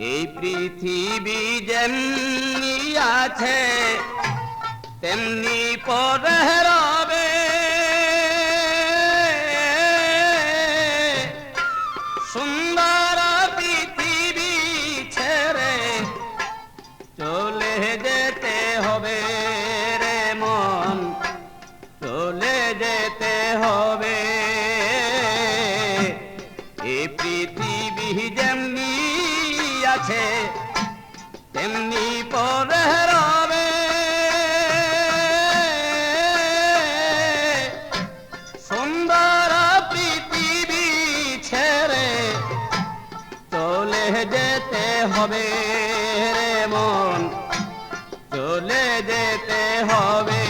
এই পৃথিবী যেমনি আছে তেমনি পরে রবে, সুন্দর পৃথিবী ছেড়ে চলে যেতে হবে রে মন, চলে যেতে হবে। এই পৃথিবী যেমনি আছে তেমনি পরে রবে, সুন্দর পৃথিবী ছেড়ে চলে যেতে হবে রে মন, চলে যেতে হবে।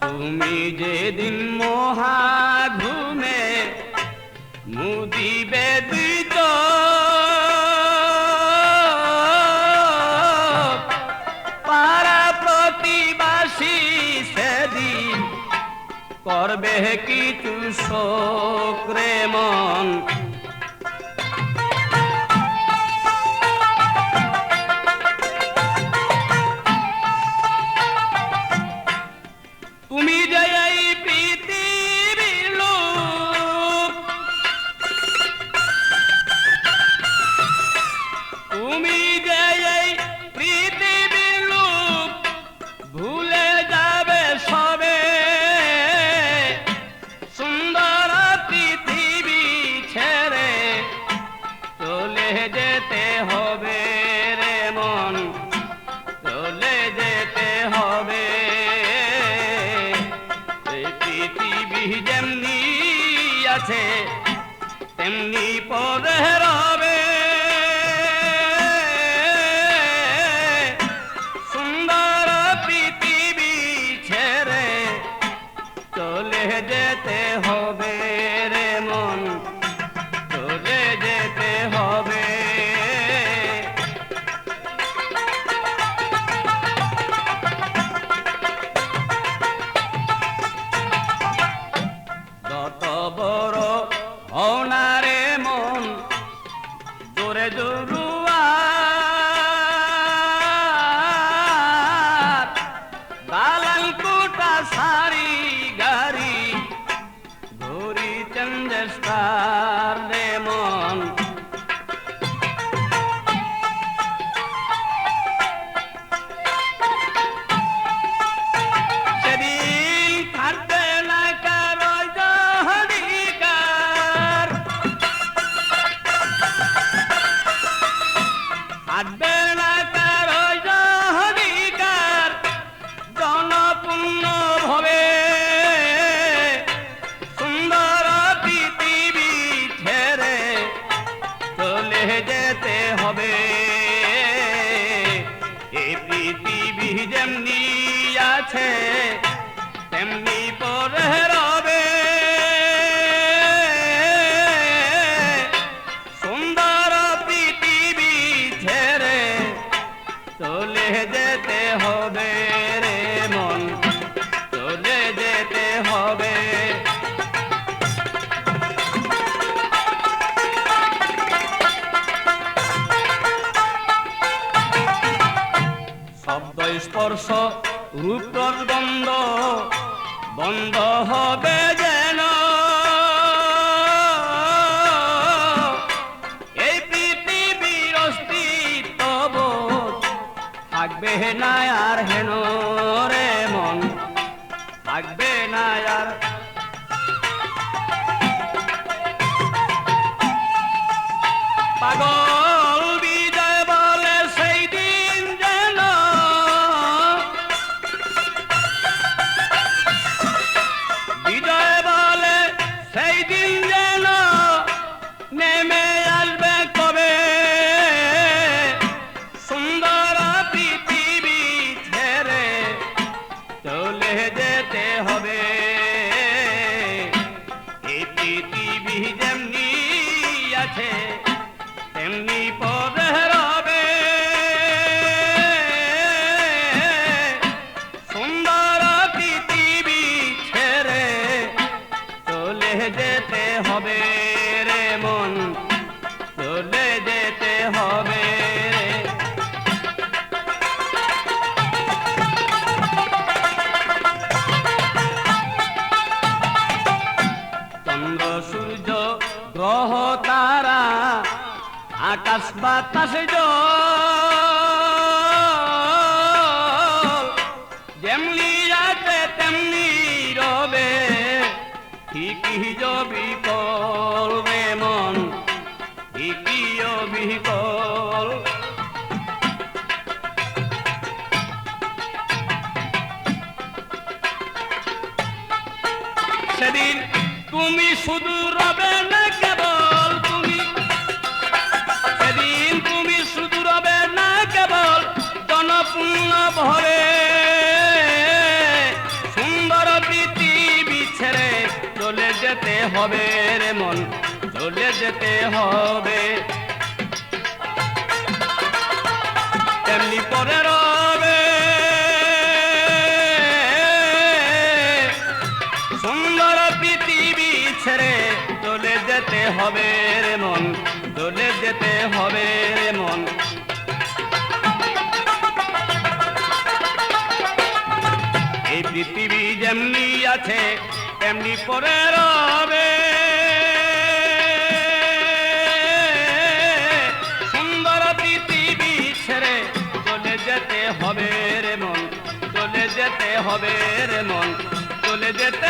তুমি যেদিন মহা ঘুমে মুদিবে দুই চোখ, পাড়া প্রতিবাসী সেদিন করবে কিছু শোক রে মন। তুমি যে এই পৃথিবীর লোক, তুমি যে এই পৃথিবীর লোক, ভুলে যাবে সবে, সুন্দর পৃথিবী ছেড়ে চলে যেতে হবে রে মন, চলে যেতে হবে। পৃথিবী যেমনি আছে তেমনি পরে রবে, সুন্দর পৃথিবী ছেড়ে চলে যেতে হবে রে মন, চলে যেতে হবে। যত বড় হনারে মন জোরে জরুয়ার, দালাল কোটা সারি গাড়ি ঘুরি চন্দ্রস্টার রে মন। সেদিন থাকবে না কারো অধিকার, থাকবে না কারো অধিকার, জনপূর্ণ ভবে সুন্দর পৃথিবী ছেড়ে চলে যেতে হবে। এই পৃথিবী যেমনি আছে তেমনি পরে রবে, সুন্দর পৃথিবী ছেড়ে চলে যেতে হবে রে মন, চলে যেতে হবে। শব্দ স্পর্শ রূপ গন্ধ বন্ধ হবে যেন, এই পৃথিবীর অস্তিত্ব থাকবে না আর হেন রে মন, থাকবে না আর। পাগল বিজয় বলে সেই দিন যেন, বিজয় বলে সেই দিন যেন নেমে আসবে কবে, সুন্দর পৃথিবী ছেড়ে চলে যেতে হবে। এই পৃথিবী যেমনি আছে তেমনি পরে রবে। গ্রহ তারা আকাশ বাতাস জল যেমনি আছে তেমনি রবে ঠিকই বিকল রে মন ঠিকই বিকল সেদিন তুমি শুধু রবে না কেবল তুমি সেদিন তুমি শুধু রবে না কেবল জনপূর্ণ ভরে সুন্দর পৃথিবী ছেড়ে চলে যেতে হবে রে মন চলে যেতে হবে তেমনি পরে রবে সুন্দর পৃথিবী ছেড়ে চলে যেতে হবে রে মন চলে যেতে হবে রে মন এই পৃথিবী যেমনি আছে তেমনি পরে রবে সুন্দর পৃথিবী ছেড়ে চলে যেতে হবে রে মন চলে যেতে হবে রে মন চলে যেতে